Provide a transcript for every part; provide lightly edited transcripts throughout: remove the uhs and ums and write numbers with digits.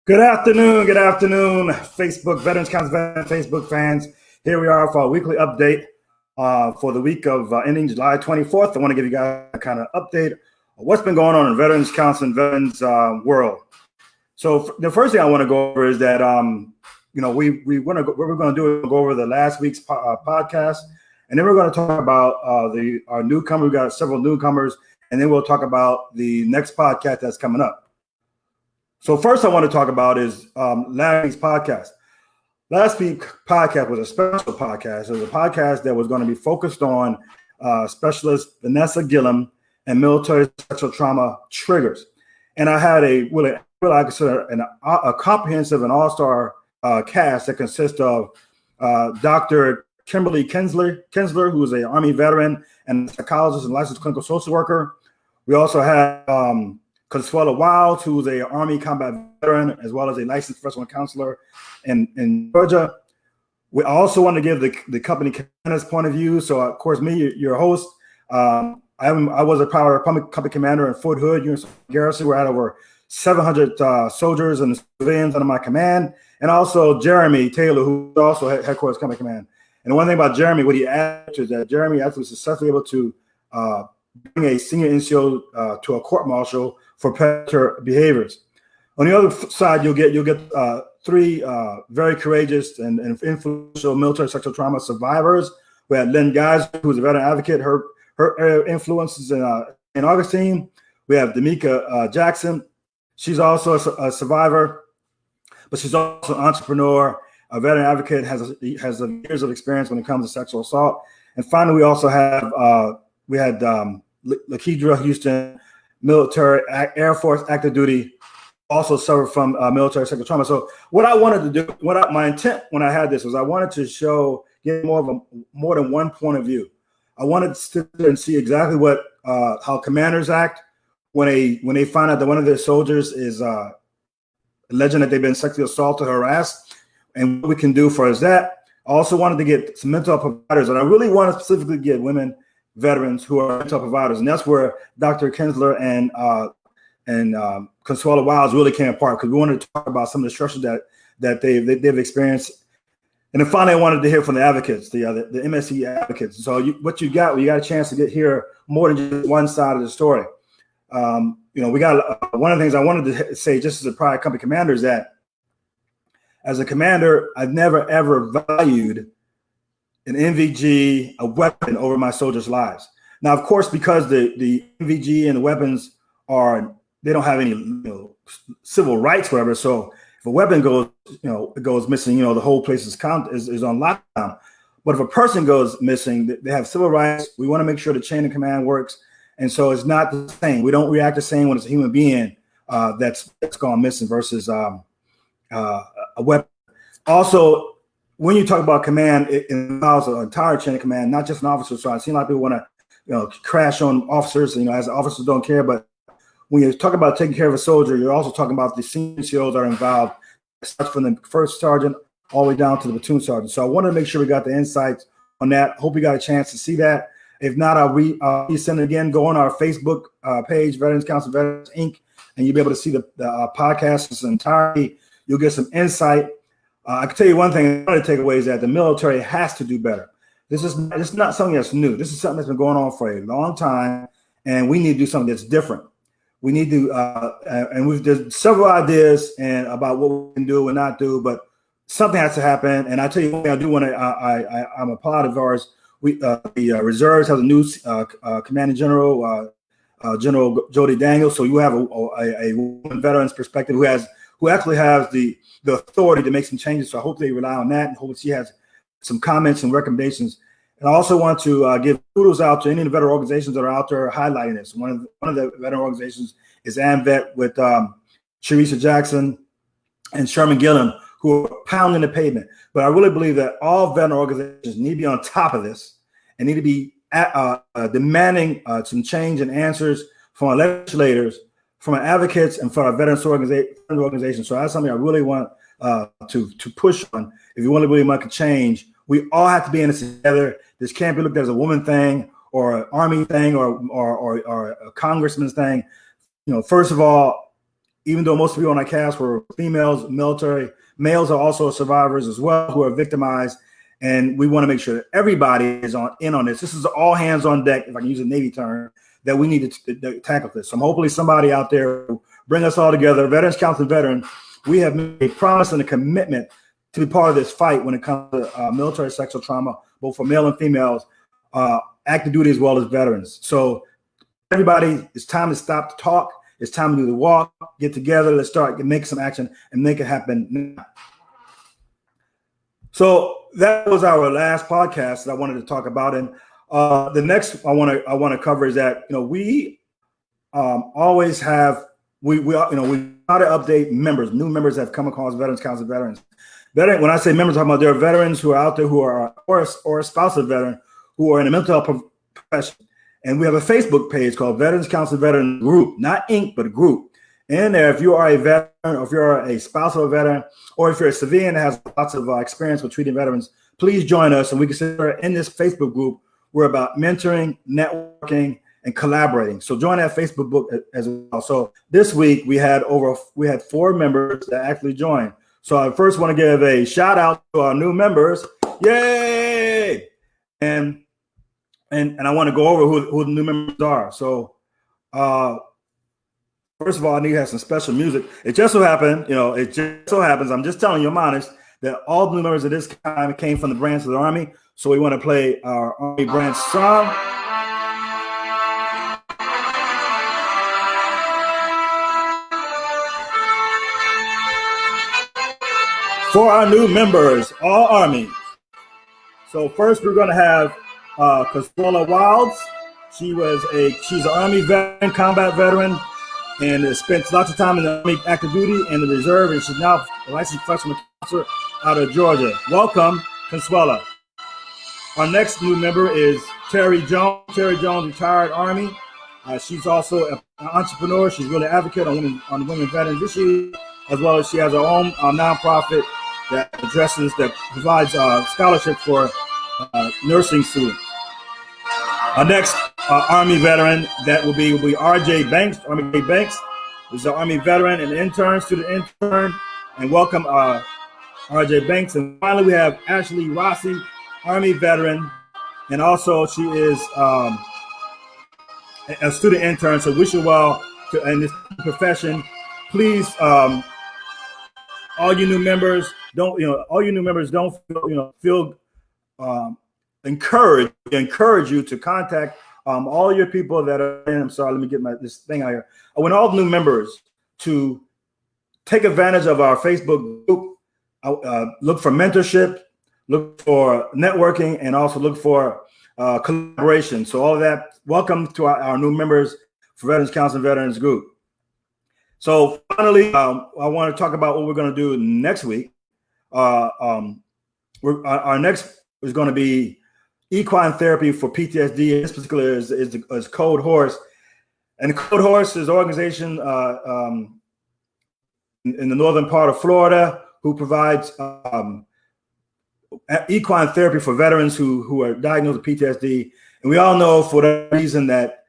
Good afternoon, Facebook Veterans Council Facebook fans. Here we are for our weekly update for the week of ending July 24th. I want to give you guys a kind of update of what's been going on in Veterans Council and Veterans world. So the first thing I want to go over is that what we're going to do is go over the last week's podcast, and then we're going to talk about our newcomer. We got several newcomers, and then we'll talk about the next podcast that's coming up. So first I want to talk about is last week's podcast. Last week's podcast was a special podcast. It was a podcast that was going to be focused on specialist Vanessa Gillum and military sexual trauma triggers. And I had I consider a comprehensive and all-star cast that consists of Dr. Kimberly Kinsler, who is an Army veteran and psychologist and licensed clinical social worker. We also had Consuela Wiles, who's an Army combat veteran, as well as a licensed professional counselor in Georgia. We also want to give the company commander's point of view. So, of course, me, your host, I was a prior company commander in Fort Hood, U.S. Garrison. We're at over 700 soldiers and civilians under my command, and also Jeremy Taylor, who also headquarters company command. And the one thing about Jeremy, what he added is that Jeremy actually was successfully able to bring a senior NCO to a court-martial for predator behaviors. On the other side, you'll get three very courageous and influential military sexual trauma survivors. We had Lynn Geyser, who's a veteran advocate. Her influences in Augustine. We have D'Amica Jackson. She's also a survivor, but she's also an entrepreneur, a veteran advocate, has years of experience when it comes to sexual assault. And finally, we also have Lakedra Houston, military Air Force active duty, also suffered from military sexual trauma. So what I wanted to do, my intent when I had this was I wanted to get more than one point of view. I wanted to sit there and see exactly how commanders act when they find out that one of their soldiers is alleging that they've been sexually assaulted or harassed, and what we can do for that. I also wanted to get some mental health providers, and I really want to specifically get women veterans who are mental providers, and that's where Dr. Kinsler and Consuela Wiles really came apart, because we wanted to talk about some of the stressors that they've experienced. And then finally, I wanted to hear from the advocates, the MSC advocates. So you got a chance to hear more than just one side of the story. We got one of the things I wanted to say, just as a prior company commander, is that as a commander, I've never ever valued an NVG, a weapon, over my soldiers' lives. Now, of course, because the NVG and the weapons they don't have any civil rights, whatever. So if a weapon goes missing, the whole place is on lockdown. But if a person goes missing, they have civil rights. We want to make sure the chain of command works, and so it's not the same. We don't react the same when it's a human being that's gone missing versus a weapon. Also, when you talk about command, it involves an entire chain of command, not just an officer. So I've seen a lot of people want to, crash on officers, as officers don't care. But when you talk about taking care of a soldier, you're also talking about the senior COs that are involved. It starts from the first sergeant all the way down to the platoon sergeant. So I wanted to make sure we got the insights on that. Hope you got a chance to see that. If not, I'll resend it again. Go on our Facebook page, Veterans Council Veterans Inc., and you'll be able to see the podcast in its entirety. You'll get some insight. I can tell you one thing. One of the takeaways is that the military has to do better. This is not something that's new. This is something that's been going on for a long time, and we need to do something that's different. We need to, there's several ideas about what we can do and not do, but something has to happen. And I tell you one thing, I do want to. I'm a part of ours. The reserves has a new commanding general, General Jody Daniels. So you have a woman veteran's perspective who actually has the authority to make some changes. So I hope they rely on that, and hope she has some comments and recommendations. And I also want to give kudos out to any of the veteran organizations that are out there highlighting this. One of the veteran organizations is AMVET with Sharisa Jackson and Sherman Gillum, who are pounding the pavement. But I really believe that all veteran organizations need to be on top of this and need to be demanding some change and answers from our legislators, from our advocates, and from our veterans organizations. So that's something I really want to push on. If you want to really make a change, we all have to be in this together. This can't be looked at as a woman thing or an Army thing or a congressman's thing. First of all, even though most of you on our cast were females, military, males are also survivors as well who are victimized. And we want to make sure that everybody is in on this. This is all hands on deck, if I can use a Navy term, that we need to tackle this. So hopefully somebody out there will bring us all together. Veterans Council Veterans, we have made a promise and a commitment to be part of this fight when it comes to military sexual trauma, both for male and females, active duty as well as veterans. So everybody, it's time to stop the talk. It's time to do the walk, get together. Let's start, make some action and make it happen now. So that was our last podcast that I wanted to talk about. And the next I want to cover is that, we always have, we try to update members. New members have come across Veterans Council Veterans. When I say members, I'm talking about there are veterans who are out there who are or a spouse of veteran who are in a mental health profession. And we have a Facebook page called Veterans Council Veteran Group, not Inc., but a group. And there, if you are a veteran, or if you're a spouse of a veteran, or if you're a civilian that has lots of experience with treating veterans, please join us. And we consider in this Facebook group, we're about mentoring, networking, and collaborating. So join that Facebook group as well. So this week we had 4 members that actually joined. So I first want to give a shout out to our new members. Yay! And I want to go over who the new members are. So first of all, I need to have some special music. It just so happens, I'm just telling you, I'm honest, that all the new members of this time came from the branch of the Army. So we want to play our Army branch song. For our new members, all Army. So first we're going to have Consuela Wilds. She's an Army veteran, combat veteran, and has spent lots of time in the Army active duty and the reserve, and she's now a licensed professional counselor out of Georgia. Welcome, Consuela. Our next new member is Terry Jones. Terry Jones, retired Army. She's also an entrepreneur. She's really an advocate on women veterans issues, as well as she has her own nonprofit that provides scholarship for nursing students. Our next Army veteran that will be RJ Banks. Army Banks is an Army veteran and student intern. And welcome RJ Banks. And finally, we have Ashley Rossi, Army veteran, and also she is a student intern. So wish you well in this profession. Please, all you new members don't feel encourage you to contact all your people that are in. I'm sorry, let me get this thing out here. I want all the new members to take advantage of our Facebook group. Look for mentorship, look for networking, and also look for collaboration. So all of that, welcome to our new members for Veterans Council Veterans Group. So finally, I want to talk about what we're going to do next week. Our next is going to be equine therapy for PTSD. This particular is Code Horse. And Code Horse is an organization in the northern part of Florida who provides equine therapy for veterans who are diagnosed with PTSD. And we all know for that reason that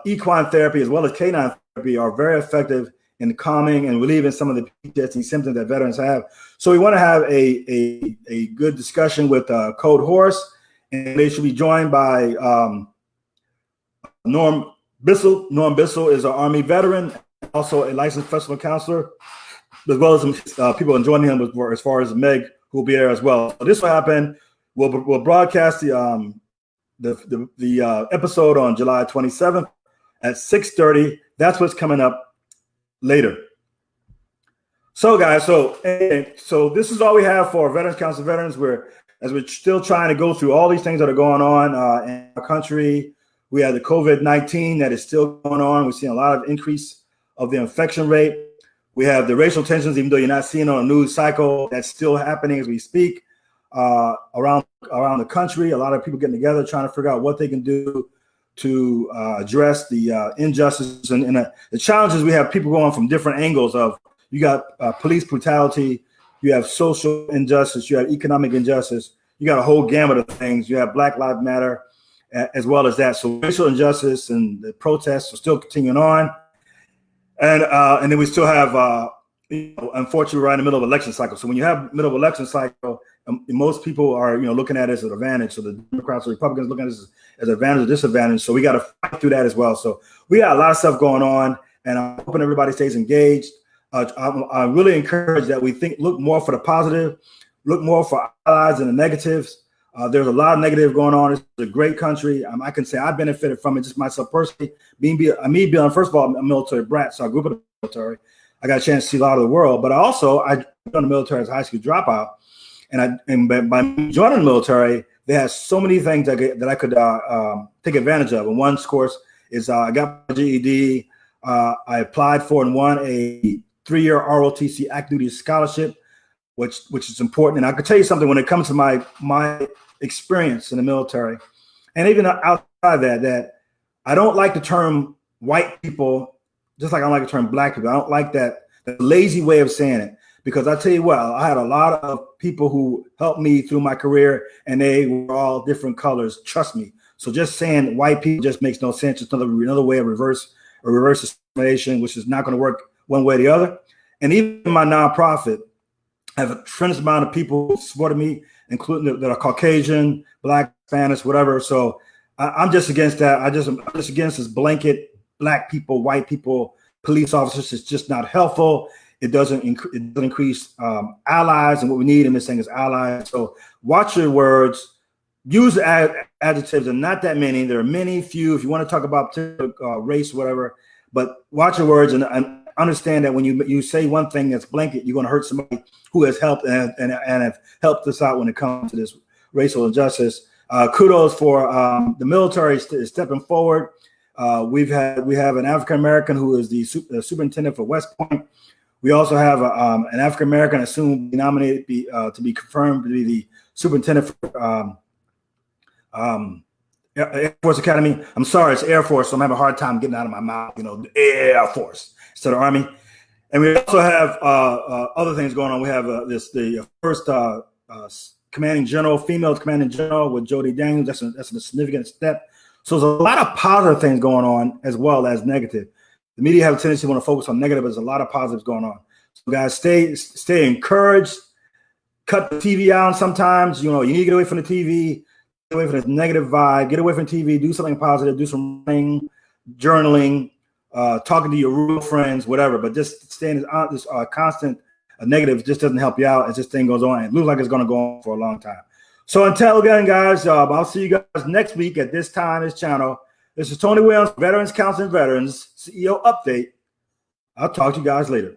equine therapy as well as canine therapy are very effective in calming and relieving some of the PTSD symptoms that veterans have. So we want to have a good discussion with Code Horse, and they should be joined by Norm Bissell. Norm Bissell is an Army veteran, also a licensed professional counselor, as well as some people joining him as far as Meg, who will be there as well. So this will happen. We'll broadcast the episode on July 27th at 6:30. That's what's coming up later. So guys, so this is all we have for Veterans Council Veterans. We're still trying to go through all these things that are going on in our country. We have the COVID-19 that is still going on. We're seeing a lot of increase of the infection rate. We have the racial tensions, even though you're not seeing on a news cycle, that's still happening as we speak around the country. A lot of people getting together trying to figure out what they can do to address the injustices and the challenges. We have people going from different angles of, you got police brutality, you have social injustice, you have economic injustice, you got a whole gamut of things. You have Black Lives Matter as well as that. So racial injustice and the protests are still continuing on. And then we still have, unfortunately, we're right in the middle of election cycle. So when you have middle of election cycle, most people are, looking at it as an advantage. So the Democrats or Republicans looking at this as an advantage or disadvantage. So we got to fight through that as well. So we got a lot of stuff going on, and I'm hoping everybody stays engaged. I'm really encouraged that we look more for the positive, look more for allies and the negatives. There's a lot of negative going on. It's a great country. I can say I benefited from it just myself personally. Me being, first of all, a military brat, so I grew up in the military. I got a chance to see a lot of the world, but I joined the military as a high school dropout. And by joining the military, they had so many things that I could take advantage of. And one, of course, is I got my GED. I applied for and won a 3-year ROTC active duty scholarship, which is important. And I could tell you something when it comes to my experience in the military, and even outside that I don't like the term white people, just like I don't like the term black people. I don't like that lazy way of saying it, because I tell you what, I had a lot of people who helped me through my career, and they were all different colors. Trust me. So just saying white people just makes no sense. It's another way of reverse discrimination, which is not going to work one way or the other. And even my nonprofit, I have a tremendous amount of people who supported me, including that are Caucasian, Black, Spanish, whatever. So I'm just against that. I'm just against this blanket Black people, white people, police officers. It's just not helpful. It doesn't increase allies, and what we need in this thing is allies. So watch your words. Use adjectives, and not that many. There are many, few. If you want to talk about race, whatever, but watch your words and understand that when you say one thing that's blanket, you're going to hurt somebody who has helped and have helped us out when it comes to this racial injustice. Kudos for the military stepping forward. We have an African American who is the superintendent for West Point. We also have an African American assumed nominated to be confirmed to be the superintendent for Air Force Academy. I'm sorry, it's Air Force, so I'm having a hard time getting out of my mouth. Air Force instead of Army. And we also have other things going on. We have the first commanding general, female commanding general with Jody Daniels. That's a significant step. So there's a lot of positive things going on as well as negative. The media have a tendency to want to focus on negative, but there's a lot of positives going on. So guys, stay encouraged. Cut the TV out sometimes. You need to get away from the TV, get away from this negative vibe, get away from TV, do something positive, do some running, journaling, talking to your real friends, whatever. But just staying this constant negative just doesn't help you out as this thing goes on. It looks like it's going to go on for a long time. So until again, guys, I'll see you guys next week at this time, this channel. This is Tony Williams, Veterans Counseling Veterans, CEO Update. I'll talk to you guys later.